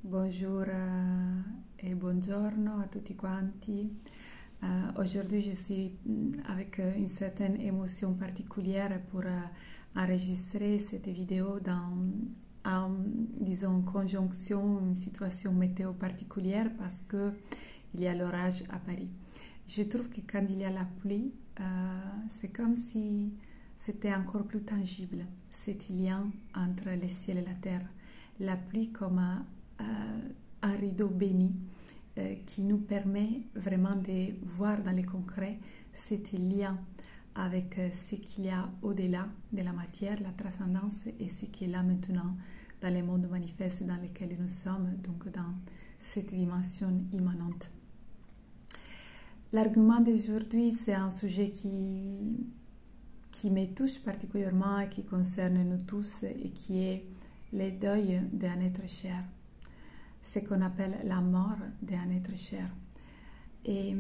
Bonjour et buongiorno à tutti quanti. Aujourd'hui, je suis avec une certaine émotion particulière pour enregistrer cette vidéo disons, conjonction, une situation météo particulière parce que il y a l'orage à Paris. Je trouve que quand il y a la pluie, c'est comme si c'était encore plus tangible, cet lien entre le ciel et la terre. La pluie comme un rideau béni qui nous permet vraiment de voir dans le concret cet lien avec ce qu'il y a au-delà de la matière, la transcendance et ce qui est là maintenant dans le monde manifeste dans lequel nous sommes, donc dans cette dimension immanente. L'argument d'aujourd'hui, c'est un sujet qui me touche particulièrement et qui concerne nous tous et qui est le deuil d'un être cher, ce qu'on appelle la mort d'un être cher. Et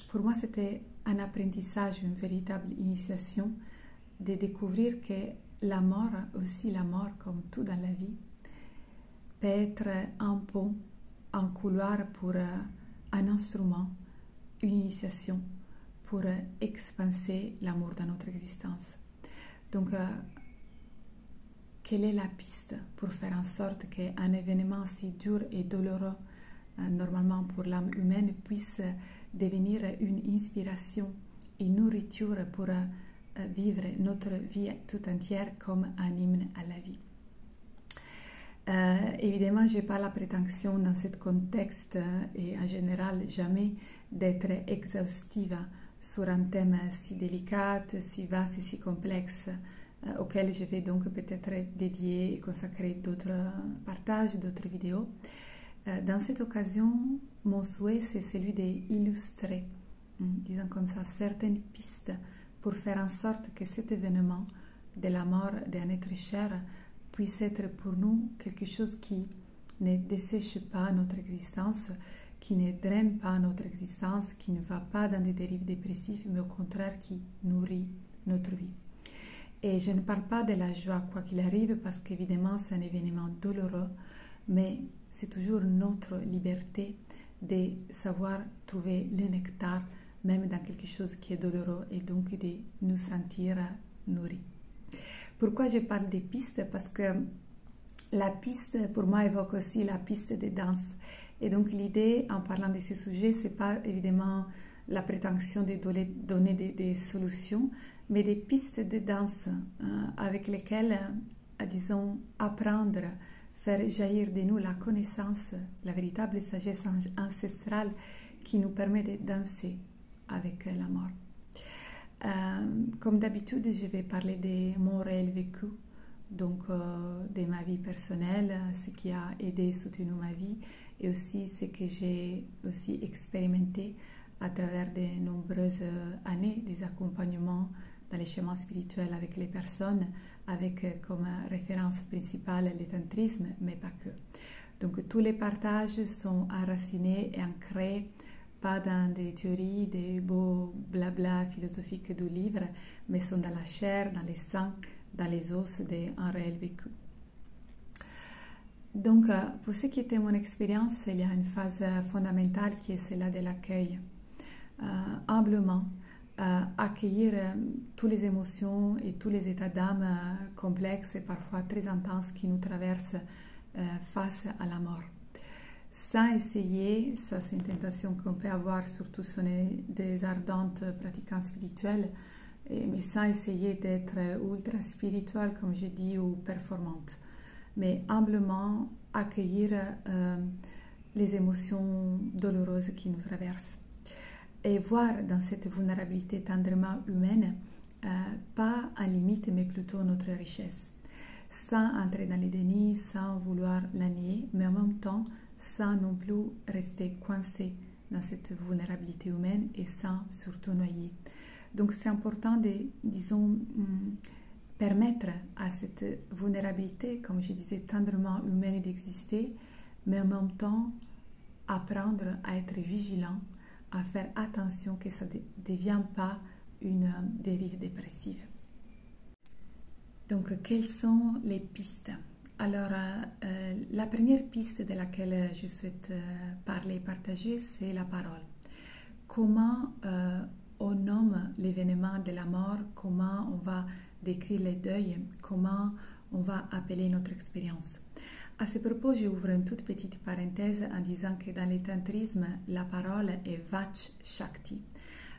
pour moi, c'était un apprentissage, une véritable initiation de découvrir que la mort, aussi la mort comme tout dans la vie, peut être un pont, un couloir pour un instrument, une initiation pour expanser l'amour dans notre existence. Donc, quelle est la piste pour faire en sorte qu'un événement si dur et douloureux, normalement pour l'âme humaine, puisse devenir une inspiration, une nourriture pour vivre notre vie tout entière comme un hymne à la vie. Évidemment, je n'ai pas la prétention dans ce contexte et en général jamais d'être exhaustive sur un thème si délicat, si vaste et si complexe auquel je vais donc peut-être dédier et consacrer d'autres partages, d'autres vidéos. Dans cette occasion, mon souhait c'est celui d'illustrer, disons comme ça, certaines pistes pour faire en sorte que cet événement de la mort d'un être cher puisse être pour nous quelque chose qui ne dessèche pas notre existence, qui ne draine pas notre existence, qui ne va pas dans des dérives dépressives, mais au contraire qui nourrit notre vie. Et je ne parle pas de la joie quoi qu'il arrive, parce qu'évidemment c'est un événement douloureux, mais c'est toujours notre liberté de savoir trouver le nectar, même dans quelque chose qui est douloureux, et donc de nous sentir nourris. Pourquoi je parle des pistes? Parce que la piste, pour moi, évoque aussi la piste de danse. Et donc l'idée, en parlant de ce sujet, c'est pas évidemment la prétention de donner des solutions, mais des pistes de danse avec lesquelles, disons, apprendre, faire jaillir de nous la connaissance, la véritable sagesse ancestrale qui nous permet de danser avec la mort. Comme d'habitude, je vais parler de mon réel vécu, donc de ma vie personnelle, ce qui a aidé et soutenu ma vie, et aussi ce que j'ai aussi expérimenté à travers de nombreuses années des accompagnements dans les chemins spirituels avec les personnes, avec comme référence principale le tantrisme, mais pas que. Donc tous les partages sont enracinés et ancrés, pas dans des théories, des beaux blabla philosophiques du livre, mais sont dans la chair, dans les sangs, dans les os d'un réel vécu. Donc, pour ce qui était mon expérience, il y a une phase fondamentale qui est celle de l'accueil. Humblement, accueillir toutes les émotions et tous les états d'âme complexes et parfois très intenses qui nous traversent face à la mort. Sans essayer, ça c'est une tentation qu'on peut avoir, surtout si on est des ardentes pratiquants spirituels, mais sans essayer d'être ultra spirituel, comme je dis, ou performante. Mais humblement accueillir les émotions douloureuses qui nous traversent. Et voir dans cette vulnérabilité tendrement humaine, pas un limite, mais plutôt notre richesse. Sans entrer dans les dénis, sans vouloir la nier, mais en même temps, sans non plus rester coincé dans cette vulnérabilité humaine et sans surtout noyer. Donc c'est important de, disons, permettre à cette vulnérabilité, comme je disais, tendrement humaine d'exister, mais en même temps apprendre à être vigilant, à faire attention que ça ne devienne pas une dérive dépressive. Donc, quelles sont les pistes? Alors, la première piste de laquelle je souhaite parler et partager, c'est la parole. Comment on nomme l'événement de la mort, comment on va décrire le deuil, comment on va appeler notre expérience. À ce propos, j'ouvre une toute petite parenthèse en disant que dans le tantrisme, la parole est Vach Shakti.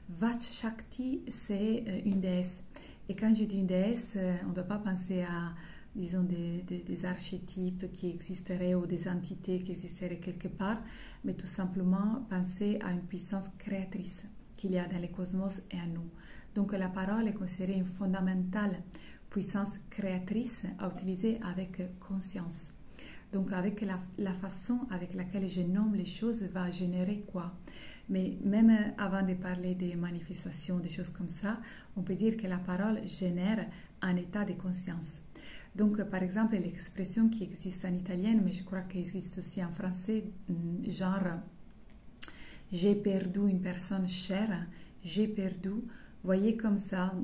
Vach Shakti, c'est une déesse. Et quand je dis une déesse, on ne doit pas penser à, disons, des archétypes qui existeraient ou des entités qui existeraient quelque part, mais tout simplement penser à une puissance créatrice qu'il y a dans le cosmos et en nous. Donc la parole est considérée une fondamentale puissance créatrice à utiliser avec conscience. Donc avec la façon avec laquelle je nomme les choses va générer quoi? Mais même avant de parler des manifestations, des choses comme ça, on peut dire que la parole génère un état de conscience. Donc par exemple l'expression qui existe en italien, mais je crois qu'elle existe aussi en français, genre j'ai perdu une personne chère, j'ai perdu, voyez comme ça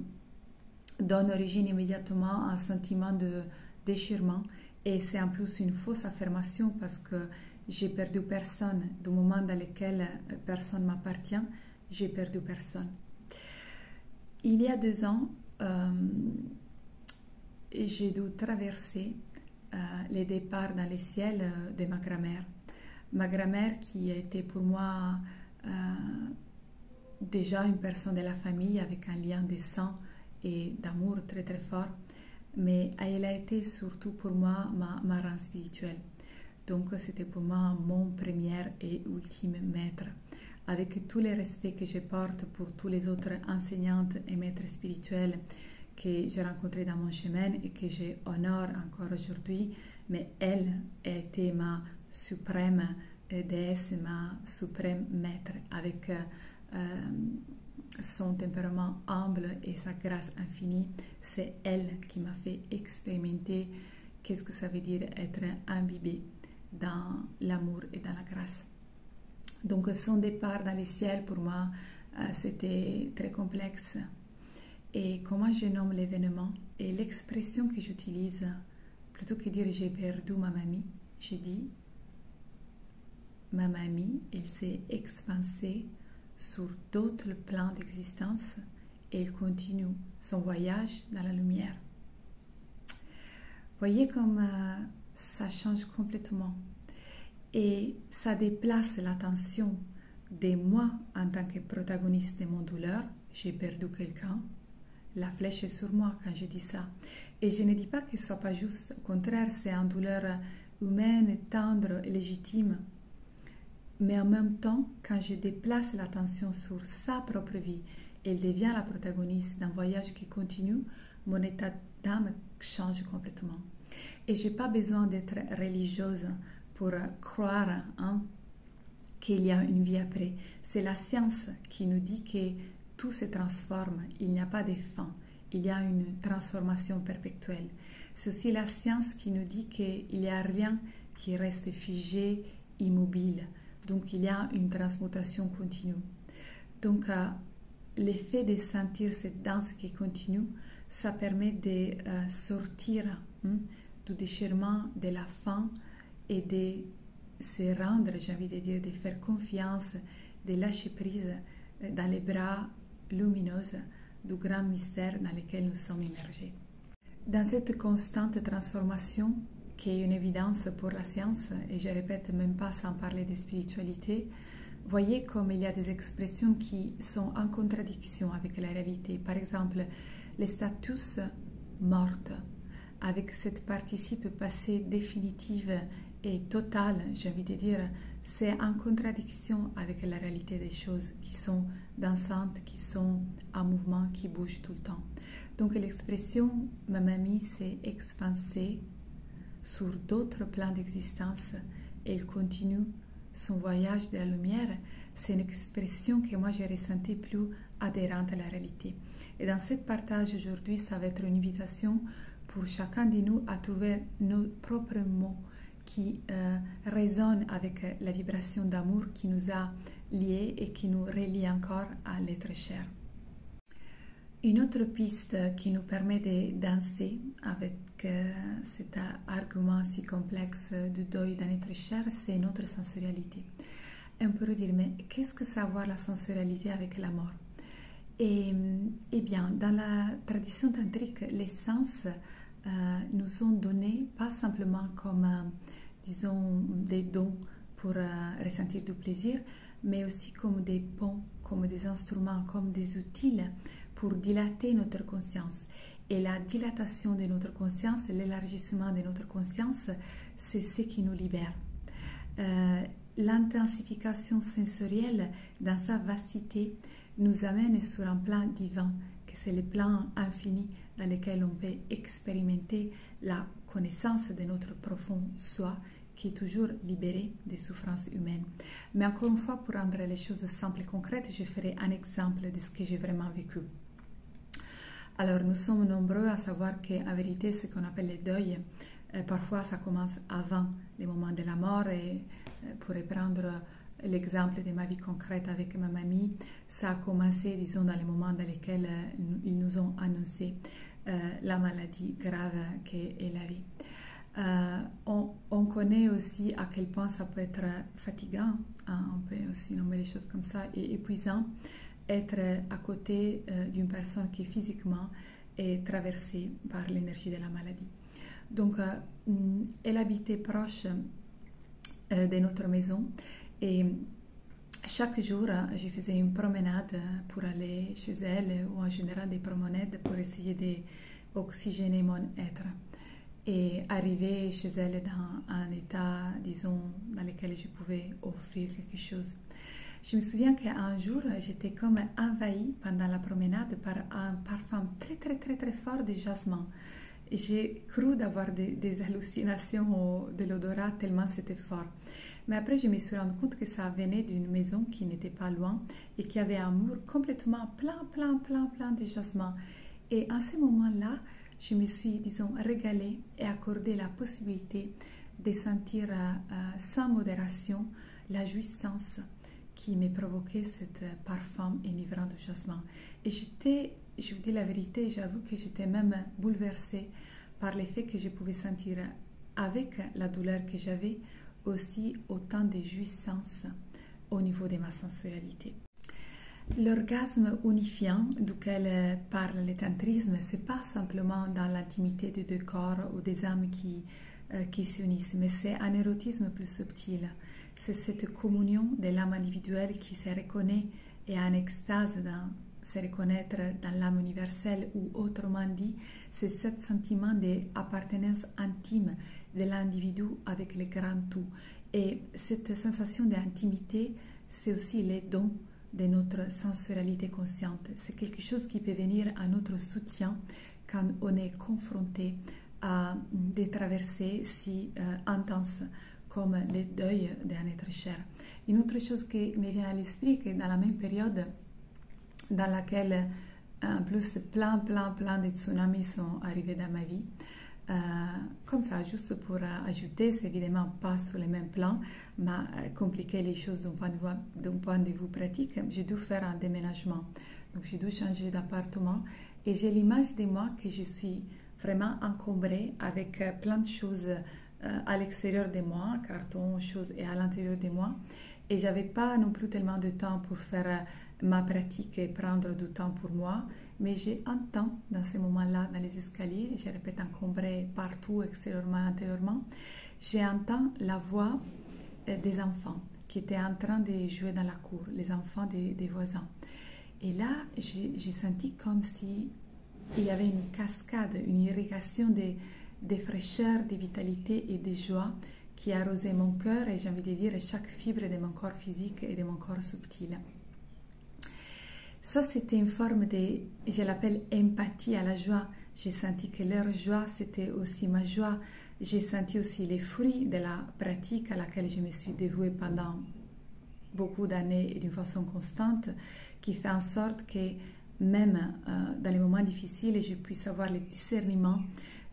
donne origine immédiatement à un sentiment de déchirement. Et c'est en plus une fausse affirmation parce que j'ai perdu personne. Du moment dans lequel personne m'appartient, j'ai perdu personne. Il y a 2 ans, j'ai dû traverser les départs dans les ciels de ma grand-mère. Ma grand-mère qui était pour moi déjà une personne de la famille avec un lien de sang et d'amour très très fort. Mais elle a été surtout pour moi ma reine spirituelle. Donc c'était pour moi mon premier et ultime maître. Avec tous les respects que je porte pour tous les autres enseignantes et maîtres spirituels que j'ai rencontrés dans mon chemin et que j'honore encore aujourd'hui, mais elle a été ma suprême déesse, ma suprême maître avec son tempérament humble et sa grâce infinie. C'est elle qui m'a fait expérimenter qu'est-ce que ça veut dire être imbibé dans l'amour et dans la grâce. Donc son départ dans les ciels pour moi c'était très complexe. Et comment je nomme l'événement et l'expression que j'utilise, plutôt que dire j'ai perdu ma mamie, j'ai dit ma mamie, elle s'est expansée sur d'autres plans d'existence et elle continue son voyage dans la lumière. Voyez comme ça change complètement et ça déplace l'attention de moi en tant que protagoniste de mon douleur. J'ai perdu quelqu'un, la flèche est sur moi quand je dis ça. Et je ne dis pas que ce soit pas juste, au contraire, c'est une douleur humaine, tendre et légitime. Mais en même temps, quand je déplace l'attention sur sa propre vie, elle devient la protagoniste d'un voyage qui continue, mon état d'âme change complètement. Et je n'ai pas besoin d'être religieuse pour croire qu'il y a une vie après. C'est la science qui nous dit que tout se transforme, il n'y a pas de fin, il y a une transformation perpétuelle. C'est aussi la science qui nous dit qu'il n'y a rien qui reste figé, immobile. Donc, il y a une transmutation continue. Donc, l'effet de sentir cette danse qui continue, ça permet de sortir du déchirement de la faim et de se rendre, j'ai envie de dire, de faire confiance, de lâcher prise dans les bras lumineux du grand mystère dans lequel nous sommes immergés. Dans cette constante transformation, qui est une évidence pour la science, et je répète même pas sans parler de spiritualité, voyez comme il y a des expressions qui sont en contradiction avec la réalité. Par exemple, le status morte, avec cette participe passé définitive et totale, j'ai envie de dire, c'est en contradiction avec la réalité des choses qui sont dansantes, qui sont en mouvement, qui bougent tout le temps. Donc l'expression « ma mamie s'est expansée » sur d'autres plans d'existence, elle continue son voyage de la lumière, c'est une expression que moi j'ai ressentie plus adhérente à la réalité. Et dans ce partage aujourd'hui, ça va être une invitation pour chacun de nous à trouver nos propres mots qui résonnent avec la vibration d'amour qui nous a liés et qui nous relie encore à l'être cher. Une autre piste qui nous permet de danser avec cet argument si complexe du deuil d'un être cher, c'est notre sensorialité. Et on pourrait dire, mais qu'est-ce que ça a à voir la sensorialité avec la mort? Eh bien, dans la tradition tantrique, les sens nous sont donnés pas simplement comme, disons, des dons pour ressentir du plaisir, mais aussi comme des ponts, comme des instruments, comme des outils pour dilater notre conscience. Et la dilatation de notre conscience, l'élargissement de notre conscience, c'est ce qui nous libère. L'intensification sensorielle dans sa vastité nous amène sur un plan divin, que c'est le plan infini dans lequel on peut expérimenter la connaissance de notre profond soi, qui est toujours libéré des souffrances humaines. Mais encore une fois, pour rendre les choses simples et concrètes, je ferai un exemple de ce que j'ai vraiment vécu. Alors, nous sommes nombreux à savoir qu'en vérité, ce qu'on appelle le deuil, parfois ça commence avant le moment de la mort. Et pour reprendre l'exemple de ma vie concrète avec ma mamie, ça a commencé, disons, dans les moments dans lesquels ils nous ont annoncé la maladie grave qu'elle avait. On connaît aussi à quel point ça peut être fatigant, hein, on peut aussi nommer les choses comme ça, et épuisant, être à côté d'une personne qui physiquement est traversée par l'énergie de la maladie. Donc, elle habitait proche de notre maison et chaque jour, je faisais une promenade pour aller chez elle ou en général des promenades pour essayer d'oxygéner mon être et arriver chez elle dans un état, disons, dans lequel je pouvais offrir quelque chose. Je me souviens qu'un jour, j'étais comme envahie pendant la promenade par un parfum très fort de jasmin. J'ai cru d'avoir des hallucinations de l'odorat tellement c'était fort. Mais après, je me suis rendu compte que ça venait d'une maison qui n'était pas loin et qui avait un mur complètement plein de jasmin. Et à ce moment-là, je me suis, disons, régalée et accordé la possibilité de sentir sans modération la jouissance qui me provoquait cet parfum enivrant de jasmin. Et je vous dis la vérité, j'avoue que j'étais même bouleversée par le fait que je pouvais sentir avec la douleur que j'avais aussi autant de jouissance au niveau de ma sensualité. L'orgasme unifiant duquel parle le tantrisme, c'est pas simplement dans l'intimité des deux corps ou des âmes qui s'unissent, mais c'est un érotisme plus subtil. C'est cette communion de l'âme individuelle qui se reconnaît et a une extase dans se reconnaître dans l'âme universelle, ou autrement dit, c'est ce sentiment d'appartenance intime de l'individu avec le grand tout. Et cette sensation d'intimité, c'est aussi le don de notre sensorialité consciente. C'est quelque chose qui peut venir à notre soutien quand on est confronté à des traversées si intenses comme le deuil d'un être cher. Une autre chose qui me vient à l'esprit, que dans la même période dans laquelle en plus plein de tsunamis sont arrivés dans ma vie, comme ça, juste pour ajouter, c'est évidemment pas sur les mêmes plans, mais compliquer les choses d'un point de vue pratique, j'ai dû faire un déménagement. Donc j'ai dû changer d'appartement et j'ai l'image de moi que je suis vraiment encombrée avec plein de choses à l'extérieur de moi, cartons, choses, et à l'intérieur de moi. Et j'avais pas non plus tellement de temps pour faire ma pratique et prendre du temps pour moi, mais j'ai un temps dans ces moments-là dans les escaliers, je répète, encombré partout, extérieurement, intérieurement, j'ai entendu la voix des enfants qui étaient en train de jouer dans la cour, les enfants des voisins. Et là, j'ai senti comme si il y avait une cascade, une irrigation de fraîcheur, de vitalité et de joie qui arrosait mon cœur et j'ai envie de dire chaque fibre de mon corps physique et de mon corps subtil. Ça, c'était une forme de, je l'appelle empathie à la joie. J'ai senti que leur joie, c'était aussi ma joie. J'ai senti aussi les fruits de la pratique à laquelle je me suis dévouée pendant beaucoup d'années et d'une façon constante, qui fait en sorte que même dans les moments difficiles, je puisse avoir le discernement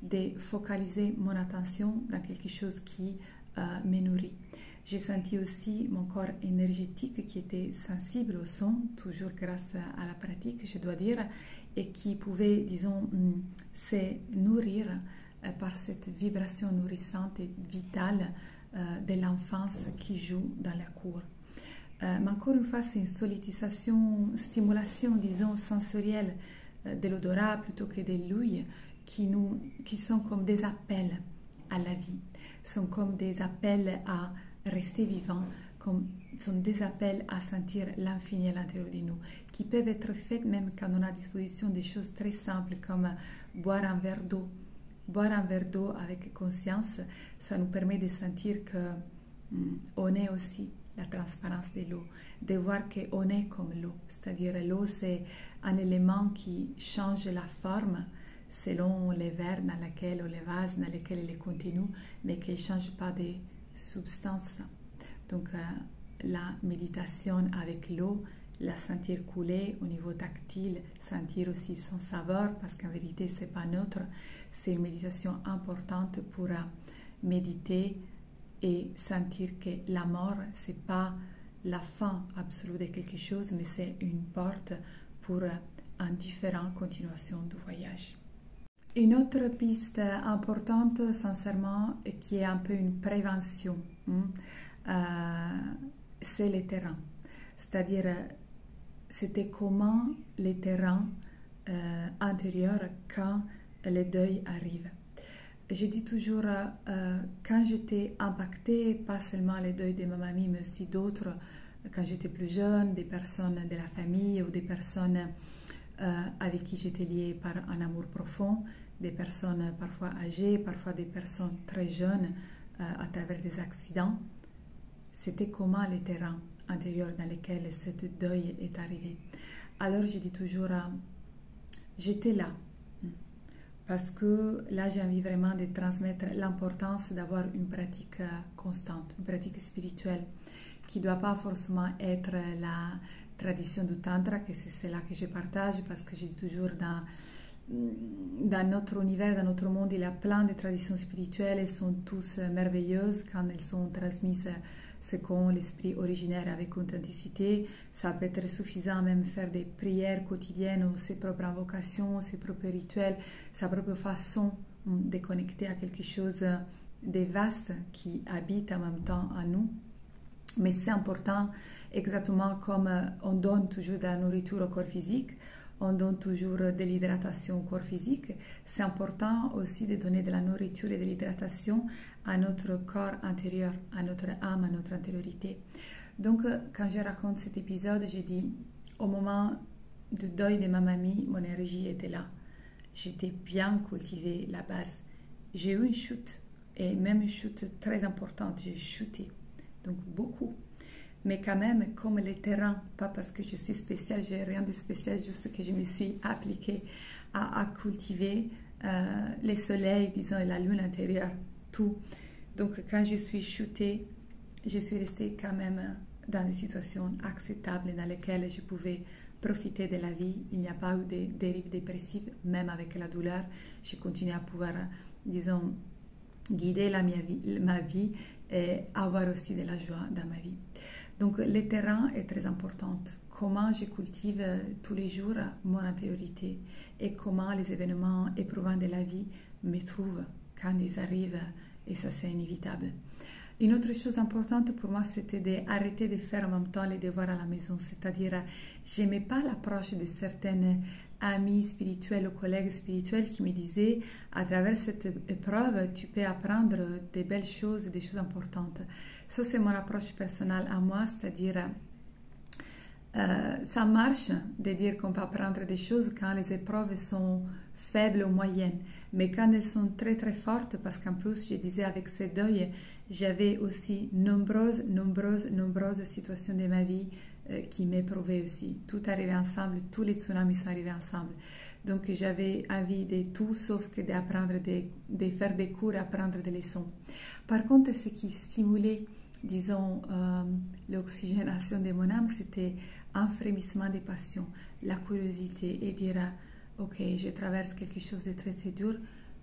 de focaliser mon attention dans quelque chose qui me nourrit. J'ai senti aussi mon corps énergétique qui était sensible au son, toujours grâce à la pratique, je dois dire, et qui pouvait, disons, se nourrir par cette vibration nourrissante et vitale de l'enfance qui joue dans la cour. Mais encore une fois, c'est une stimulation, disons, sensorielle de l'odorat plutôt que des l'ouïe qui sont comme des appels à la vie, sont comme des appels à rester vivant, sont des appels à sentir l'infini à l'intérieur de nous, qui peuvent être faits même quand on a à disposition des choses très simples comme boire un verre d'eau. Boire un verre d'eau avec conscience, ça nous permet de sentir qu'on est aussi la transparence de l'eau, de voir qu'on est comme l'eau. C'est-à-dire l'eau, c'est un élément qui change la forme selon les verres dans lesquels, ou les vases dans lesquels il est contenu, mais qui ne change pas de substance. Donc, la méditation avec l'eau, la sentir couler au niveau tactile, sentir aussi son saveur, parce qu'en vérité, ce n'est pas neutre. C'est une méditation importante pour méditer et sentir que la mort, ce n'est pas la fin absolue de quelque chose, mais c'est une porte pour une différente continuation du voyage. Une autre piste importante, sincèrement, qui est un peu une prévention, c'est les terrains. C'est-à-dire, c'était comment les terrains intérieurs quand le deuil arrive. Je dis toujours, quand j'étais impactée, pas seulement le deuil de ma mamie, mais aussi d'autres, quand j'étais plus jeune, des personnes de la famille ou des personnes avec qui j'étais liée par un amour profond, des personnes parfois âgées, parfois des personnes très jeunes à travers des accidents. C'était comment les terrains intérieurs dans lesquels ce deuil est arrivé. Alors je dis toujours, j'étais là. Parce que là, j'ai envie vraiment de transmettre l'importance d'avoir une pratique constante, une pratique spirituelle, qui ne doit pas forcément être la tradition du Tantra, que c'est cela que je partage, parce que je dis toujours dans notre univers, dans notre monde, il y a plein de traditions spirituelles, elles sont tous merveilleuses quand elles sont transmises selon l'esprit originaire avec authenticité. Ça peut être suffisant même faire des prières quotidiennes ou ses propres invocations, ses propres rituels, sa propre façon de connecter à quelque chose de vaste qui habite en même temps en nous. Mais c'est important, exactement comme on donne toujours de la nourriture au corps physique, on donne toujours de l'hydratation au corps physique. C'est important aussi de donner de la nourriture et de l'hydratation à notre corps intérieur, à notre âme, à notre intériorité. Donc, quand je raconte cet épisode, je dis, au moment du deuil de ma mamie, mon énergie était là. J'étais bien cultivée, la base. J'ai eu une chute, et même une chute très importante. J'ai chuté, donc beaucoup. Mais quand même, comme les terrains, pas parce que je suis spéciale, j'ai rien de spécial, juste que je me suis appliquée à cultiver le soleil, disons, et la lune intérieure, tout. Donc, quand je suis chutée, je suis restée quand même dans des situations acceptables dans lesquelles je pouvais profiter de la vie. Il n'y a pas eu de dérive dépressive, même avec la douleur. Je continue à pouvoir, disons, guider ma vie et avoir aussi de la joie dans ma vie. Donc, le terrain est très important. Comment je cultive tous les jours mon intériorité et comment les événements éprouvants de la vie me trouvent quand ils arrivent, et ça c'est inévitable. Une autre chose importante pour moi, c'était d'arrêter de faire en même temps les devoirs à la maison. C'est-à-dire, je n'aimais pas l'approche de certaines amis spirituels ou collègues spirituels qui me disaient, à travers cette épreuve, tu peux apprendre des belles choses, des choses importantes. Ça, c'est mon approche personnelle à moi, c'est-à-dire, ça marche de dire qu'on peut apprendre des choses quand les épreuves sont faibles ou moyennes. Mais quand elles sont très très fortes, parce qu'en plus, je disais avec ce deuil, j'avais aussi nombreuses situations de ma vie qui m'éprouvaient aussi. Tout arrivait ensemble, tous les tsunamis sont arrivés ensemble. Donc j'avais envie de tout sauf que d'apprendre, de faire des cours et apprendre des leçons. Par contre, ce qui stimulait, disons, l'oxygénation de mon âme, c'était un frémissement de passion, la curiosité et dire, ok, je traverse quelque chose de très très dur,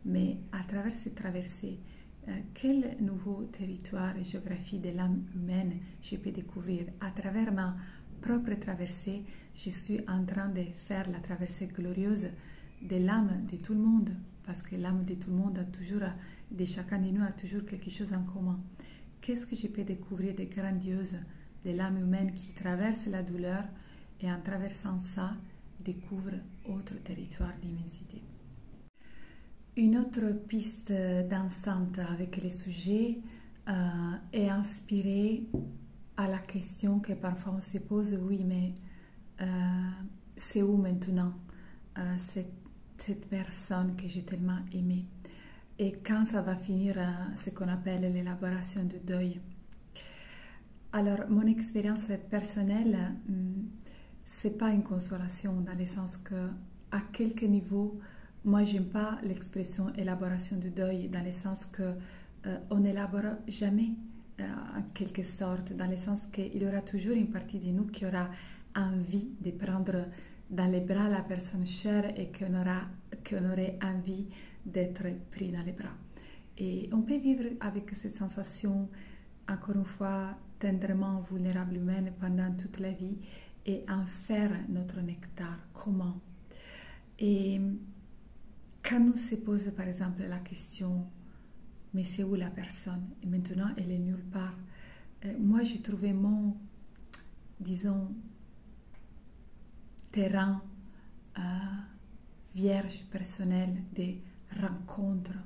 mais à travers cette traversée, quel nouveau territoire et géographie de l'âme humaine je peux découvrir à travers ma propre traversée, je suis en train de faire la traversée glorieuse de l'âme de tout le monde, parce que l'âme de tout le monde a toujours, de chacun de nous a toujours quelque chose en commun. Qu'est-ce que je peux découvrir de grandiose de l'âme humaine qui traverse la douleur et en traversant ça, découvre autre territoire d'immensité. Une autre piste dansante avec les sujets est inspirée à la question que parfois on se pose, oui, mais c'est où maintenant cette personne que j'ai tellement aimée? Et quand ça va finir ce qu'on appelle l'élaboration du deuil? Alors, mon expérience personnelle, c'est pas une consolation dans le sens que, à quelque niveau, moi, j'aime pas l'expression élaboration du deuil dans le sens que on n'élabore jamais, en quelque sorte, dans le sens qu'il y aura toujours une partie de nous qui aura envie de prendre dans les bras la personne chère et qu'on aurait envie d'être pris dans les bras. Et on peut vivre avec cette sensation, encore une fois, tendrement vulnérable humaine pendant toute la vie et en faire notre nectar. Comment? Et quand on se pose par exemple la question, mais c'est où la personne? Et maintenant, elle est nulle part. Moi, j'ai trouvé mon, disons, terrain vierge personnel des rencontres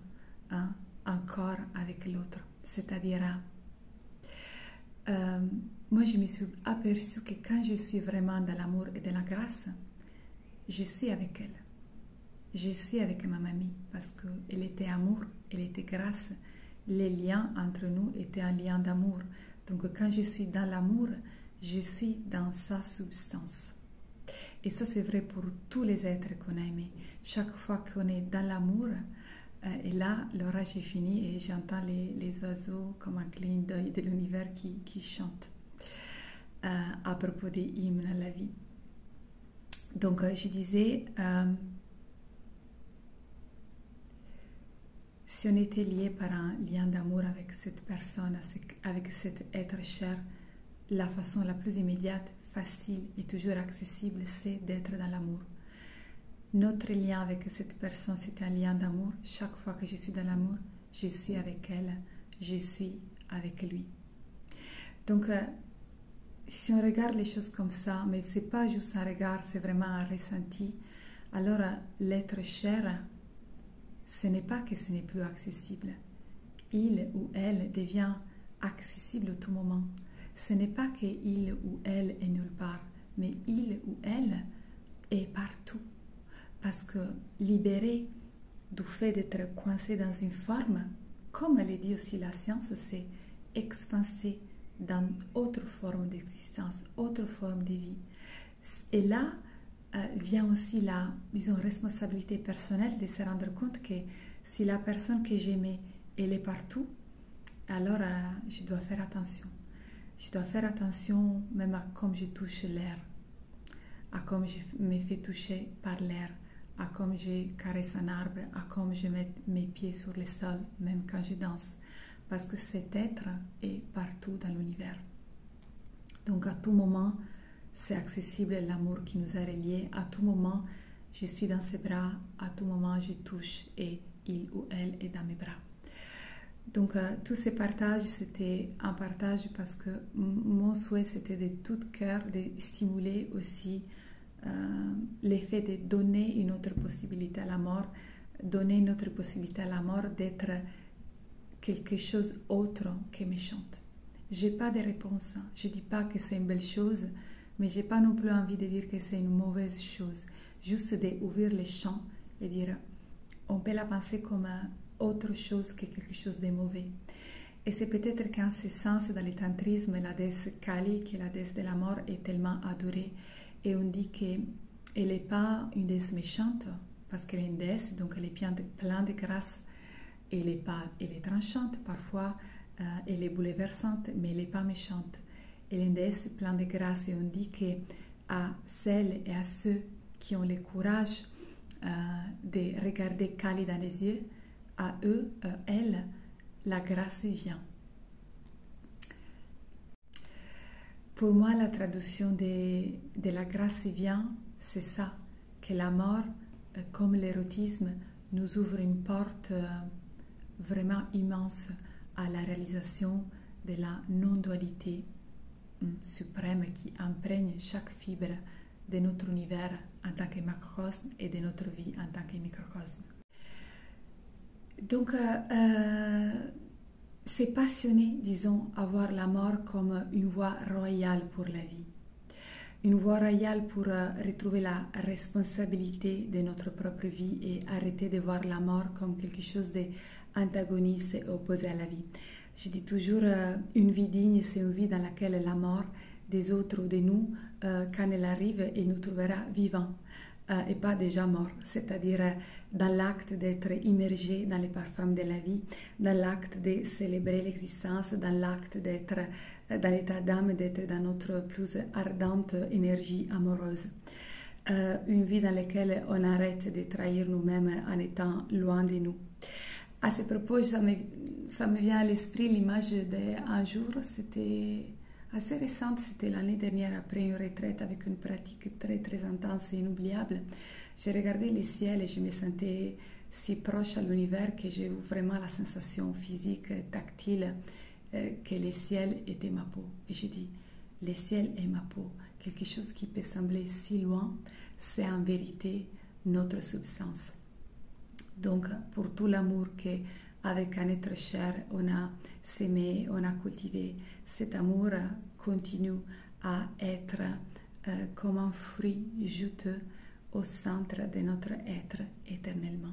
encore avec l'autre. C'est-à-dire, moi, je me suis aperçue que quand je suis vraiment dans l'amour et dans la grâce, je suis avec elle. Je suis avec ma mamie parce qu'elle était amour, elle était grâce. Les liens entre nous étaient un lien d'amour. Donc, quand je suis dans l'amour, je suis dans sa substance. Et ça, c'est vrai pour tous les êtres qu'on a aimés. Chaque fois qu'on est dans l'amour, et là, l'orage est fini et j'entends les oiseaux comme un clin d'œil de l'univers qui chantent à propos des hymnes à la vie. Donc, je disais, si on était lié par un lien d'amour avec cette personne, avec cet être cher, la façon la plus immédiate, facile et toujours accessible, c'est d'être dans l'amour. Notre lien avec cette personne, c'est un lien d'amour. Chaque fois que je suis dans l'amour, je suis avec elle, je suis avec lui. Donc, si on regarde les choses comme ça, mais ce n'est pas juste un regard, c'est vraiment un ressenti, alors l'être cher, ce n'est pas que ce n'est plus accessible. Il ou elle devient accessible à tout moment. Ce n'est pas qu'il ou elle est nulle part, mais il ou elle est partout. Parce que libéré du fait d'être coincé dans une forme, comme le dit aussi la science, c'est expanser dans autre forme d'existence, autre forme de vie. Et là vient aussi la, disons, responsabilité personnelle de se rendre compte que si la personne que j'aimais, elle est partout, alors je dois faire attention. Je dois faire attention même à comme je touche l'air, à comme je me fais toucher par l'air, à comme je caresse un arbre, à comme je mets mes pieds sur le sol, même quand je danse. Parce que cet être est partout dans l'univers. Donc à tout moment, c'est accessible l'amour qui nous a reliés. À tout moment, je suis dans ses bras. À tout moment, je touche et il ou elle est dans mes bras. Donc tous ces partages, c'était un partage parce que mon souhait, c'était de tout cœur de stimuler aussi l'effet de donner une autre possibilité à la mort, donner une autre possibilité à la mort d'être quelque chose autre que méchante. Je n'ai pas de réponse. Je ne dis pas que c'est une belle chose, mais je n'ai pas non plus envie de dire que c'est une mauvaise chose. Juste d'ouvrir les champs et dire, on peut la penser comme autre chose que quelque chose de mauvais. Et c'est peut-être qu'en ce sens, dans le tantrisme, la déesse Kali, qui est la déesse de la mort, est tellement adorée. Et on dit qu'elle n'est pas une déesse méchante, parce qu'elle est une déesse, donc elle est pleine de grâce. Elle est tranchante, parfois elle est bouleversante, mais elle n'est pas méchante. Elle est une déesse pleine de grâce et on dit qu'à celles et à ceux qui ont le courage de regarder Kali dans les yeux, à eux, elle, la grâce vient. Pour moi, la traduction de la grâce vient, c'est ça, que la mort, comme l'érotisme, nous ouvre une porte vraiment immense à la réalisation de la non-dualité suprême qui imprègne chaque fibre de notre univers en tant que macrocosme et de notre vie en tant que microcosme. Donc, c'est passionné, disons, à voir la mort comme une voie royale pour la vie. Une voie royale pour retrouver la responsabilité de notre propre vie et arrêter de voir la mort comme quelque chose d'antagoniste et opposé à la vie. Je dis toujours, une vie digne, c'est une vie dans laquelle la mort des autres ou de nous, quand elle arrive, elle nous trouvera vivants et pas déjà morts. C'est-à-dire dans l'acte d'être immergé dans les parfums de la vie, dans l'acte de célébrer l'existence, dans l'acte d'être dans l'état d'âme, d'être dans notre plus ardente énergie amoureuse. Une vie dans laquelle on arrête de trahir nous-mêmes en étant loin de nous. À ce propos, ça me vient à l'esprit l'image d'un jour, c'était assez récente, c'était l'année dernière après une retraite avec une pratique très très intense et inoubliable. J'ai regardé le ciel et je me sentais si proche à l'univers que j'ai eu vraiment la sensation physique, tactile, que le ciel était ma peau. Et j'ai dit, le ciel est ma peau. Quelque chose qui peut sembler si loin, c'est en vérité notre substance. Donc, pour tout l'amour qu'avec un être cher, on a sémé, on a cultivé, cet amour continue à être comme un fruit juteux au centre de notre être éternellement.